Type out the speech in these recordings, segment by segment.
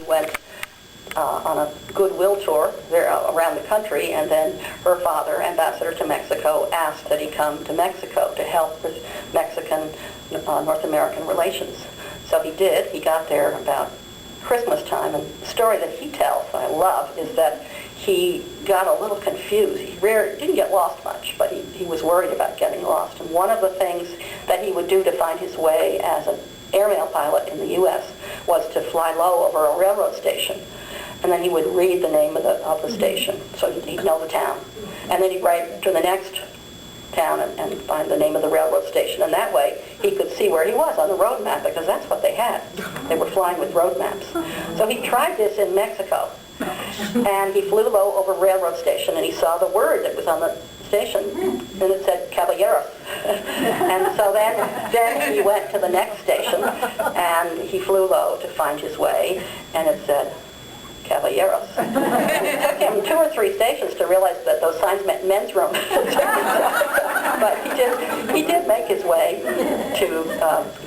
went on a goodwill tour there around the country, and then her father, ambassador to Mexico, asked that he come to Mexico to help with Mexican North American relations. So he did. He got there about Christmas time, and the story that he tells, I love, is that he got a little confused. He didn't get lost much, but he was worried about getting lost. And one of the things that he would do to find his way as an airmail pilot in the U.S. was to fly low over a railroad station. And then he would read the name of the station, so he'd know the town. And then he'd write to the next town and find the name of the railroad station. And that way, he could see where he was on the road map, because that's what they had. They were flying with road maps. So he tried this in Mexico. And he flew low over a railroad station, and he saw the word that was on the station, and it said Caballeros. And so then he went to the next station, and he flew low to find his way, and it said Caballeros. It took him 2 or 3 stations to realize that those signs meant men's room. But he did make his way to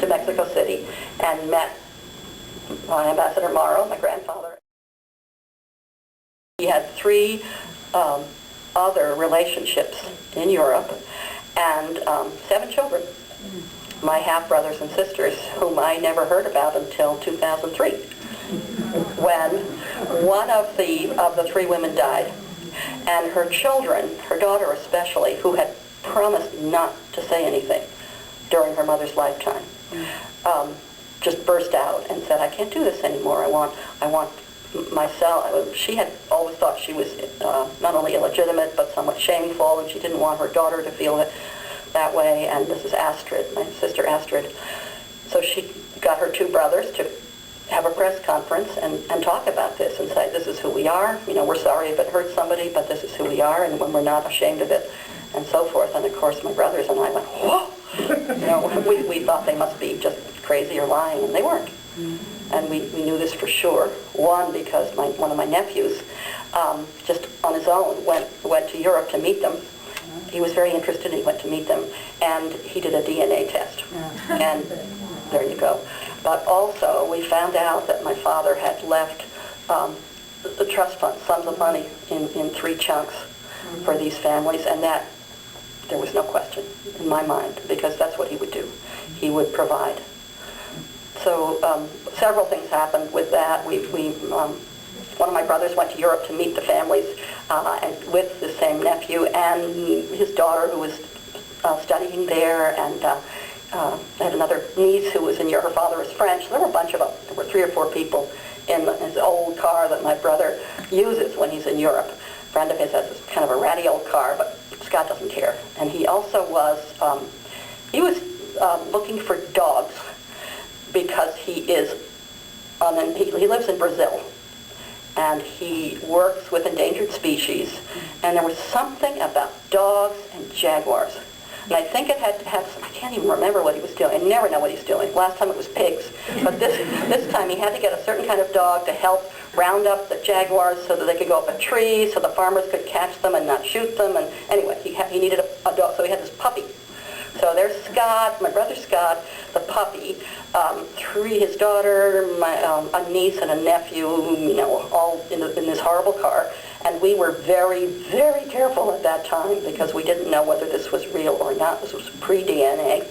Mexico City and met Ambassador Morrow, my grandfather. He had 3 other relationships in Europe and 7 children. My half-brothers and sisters, whom I never heard about until 2003, when one of the 3 women died, and her children, her daughter especially, who had promised not to say anything during her mother's lifetime, just burst out and said, "I can't do this anymore. I want myself." She had always thought she was not only illegitimate but somewhat shameful, and she didn't want her daughter to feel it that way. And this is Astrid, my sister Astrid. So she got her 2 brothers to have a press conference and talk about this and say, "This is who we are. You know, we're sorry if it hurts somebody, but this is who we are, and when we're not ashamed of it," and so forth. And of course, my brothers and I went, "Whoa!" You know, we thought they must be just crazy or lying, and they weren't. And we knew this for sure. One, because one of my nephews, just on his own, went to Europe to meet them. He was very interested, and he went to meet them, and he did a DNA test. And there you go. But also, we found out that my father had left the trust fund, sums of money in 3 chunks for these families, and that there was no question in my mind, because that's what he would do. He would provide. So several things happened with that. One of my brothers went to Europe to meet the families and with the same nephew and his daughter, who was studying there, and I had another niece who was in Europe. Her father was French. There were a bunch of them. There were 3 or 4 people in his old car that my brother uses when he's in Europe. A friend of his has this kind of a ratty old car, but Scott doesn't care. And he also was, looking for dogs, because he lives in Brazil, and he works with endangered species, and there was something about dogs and jaguars. And I think it had to have some, I can't even remember what he was doing. I never know what he's doing. Last time it was pigs. But this time he had to get a certain kind of dog to help round up the jaguars so that they could go up a tree, so the farmers could catch them and not shoot them. And anyway, he needed a dog, so he had this puppy. So there's Scott, my brother Scott, the puppy, his daughter, a niece and a nephew, you know, all in this horrible car. And we were very, very careful at that time, because we didn't know whether this was real or not. This was pre-DNA.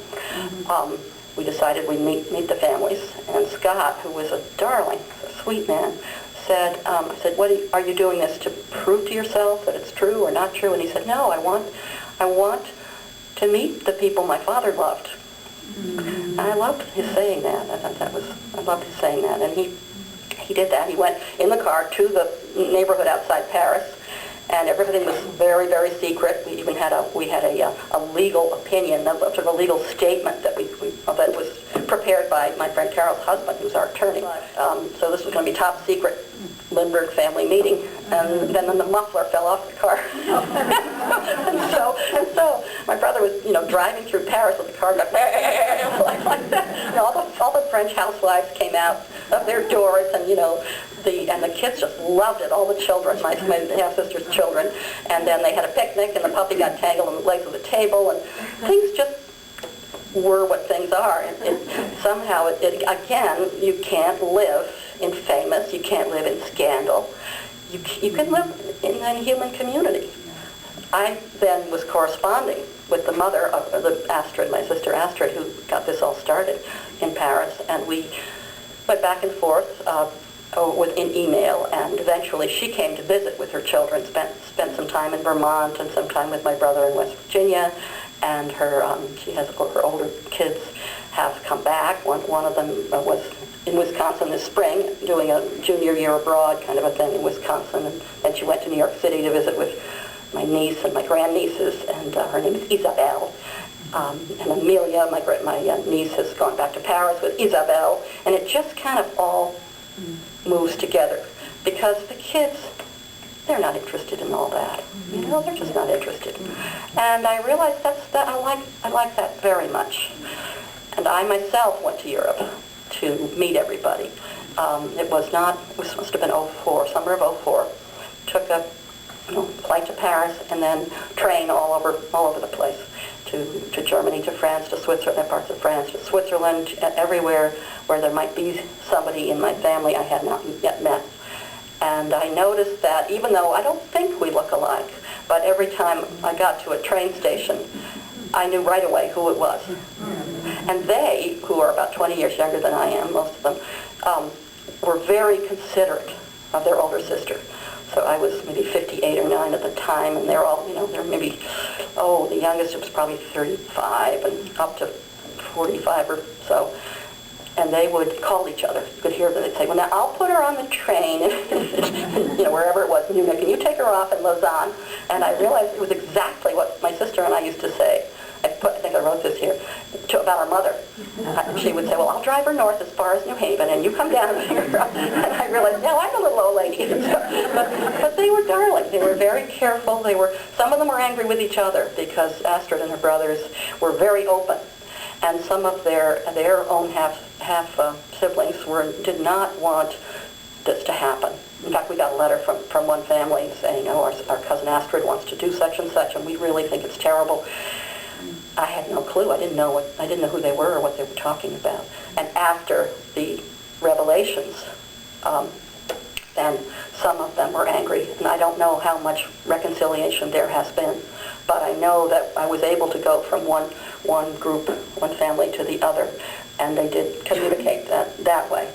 We decided we'd meet the families. And Scott, who was a darling, a sweet man, said, I said, are you doing this to prove to yourself that it's true or not true? And he said, "No, I want to meet the people my father loved." And I loved his saying that. I loved his saying that. And he did that. He went in the car to the neighborhood outside Paris, and everything was very, very secret. We even had a legal opinion, sort of a legal statement that was prepared by my friend Carol's husband, who's our attorney. So this was going to be top secret Lindbergh family meeting, and then the muffler fell off the car. and so my brother was, driving through Paris with the car like that. And all the French housewives came out of their doors, and the kids just loved it. All the children, my half-sister's children, and then they had a picnic, and the puppy got tangled in the legs of the table, and things just were what things are. And somehow, again, you can't live in famous. You can't live in scandal. You can live in a human community. I then was corresponding with the mother of Astrid, my sister Astrid, who got this all started in Paris, and we went back and forth in email, and eventually she came to visit with her children, spent some time in Vermont and some time with my brother in West Virginia, and she has her older kids have come back. One of them was in Wisconsin this spring doing a junior year abroad kind of a thing in Wisconsin, and then she went to New York City to visit with my niece and my grandnieces, and her name is Isabelle. And Amelia, my niece, has gone back to Paris with Isabelle, and it just kind of all moves together, because the kids, they're not interested in all that. You know, they're just not interested. And I realized I like that very much. And I myself went to Europe to meet everybody. It must have been summer of '04. Took a flight to Paris and then train all over the place, to Germany, to France, to Switzerland, parts of France, to Switzerland, everywhere where there might be somebody in my family I had not yet met. And I noticed that even though I don't think we look alike, but every time I got to a train station, I knew right away who it was. And they, who are about 20 years younger than I am, most of them, were very considerate of their older sister. So I was maybe 58 or 9 at the time, and they're all, they're maybe, the youngest was probably 35 and up to 45 or so. And they would call each other. You could hear them. They'd say, well, now I'll put her on the train, wherever it was, can you take her off at Lausanne? And I realized it was exactly what my sister and I used to say. I think I wrote this here, about our mother. She would say, well, I'll drive her north as far as New Haven, and you come down here. And I realized, no, I'm a little old lady. But they were darling. They were very careful. Some of them were angry with each other, because Astrid and her brothers were very open. And some of their own half siblings did not want this to happen. In fact, we got a letter from one family saying, our cousin Astrid wants to do such and such, and we really think it's terrible. I had no clue. I didn't know who they were or what they were talking about. And after the revelations, then some of them were angry, and I don't know how much reconciliation there has been. But I know that I was able to go from one group, one family to the other, and they did communicate that way,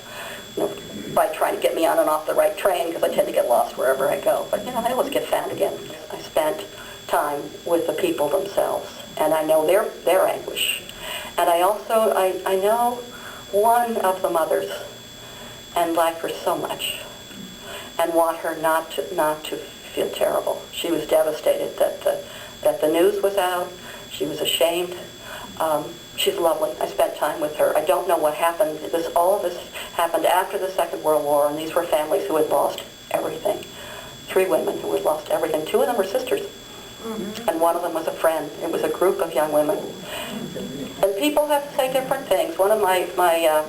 by trying to get me on and off the right train, because I tend to get lost wherever I go. But I always get found again. I spent time with the people themselves, and I know their anguish. And I also I know one of the mothers, and like her so much, and want her not to feel terrible. She was devastated that the news was out. She was ashamed. She's lovely. I spent time with her. I don't know what happened. All of this happened after the Second World War, and these were families who had lost everything. 3 women who had lost everything. 2 of them were sisters, and one of them was a friend. It was a group of young women. And people have to say different things. One of my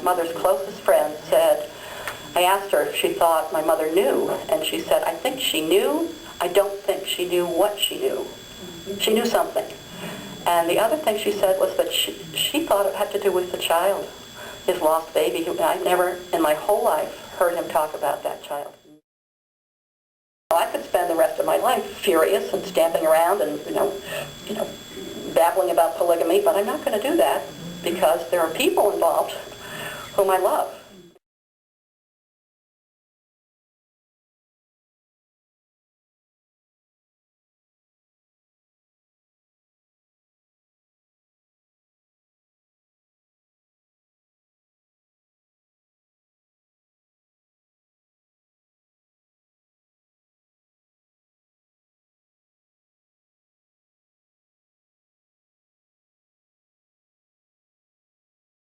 mother's closest friends said, I asked her if she thought my mother knew, and she said, I think she knew. I don't think she knew what she knew. She knew something. And the other thing she said was that she thought it had to do with the child, his lost baby. I'd never in my whole life heard him talk about that child. I could spend the rest of my life furious and stamping around and babbling about polygamy, but I'm not going to do that, because there are people involved whom I love.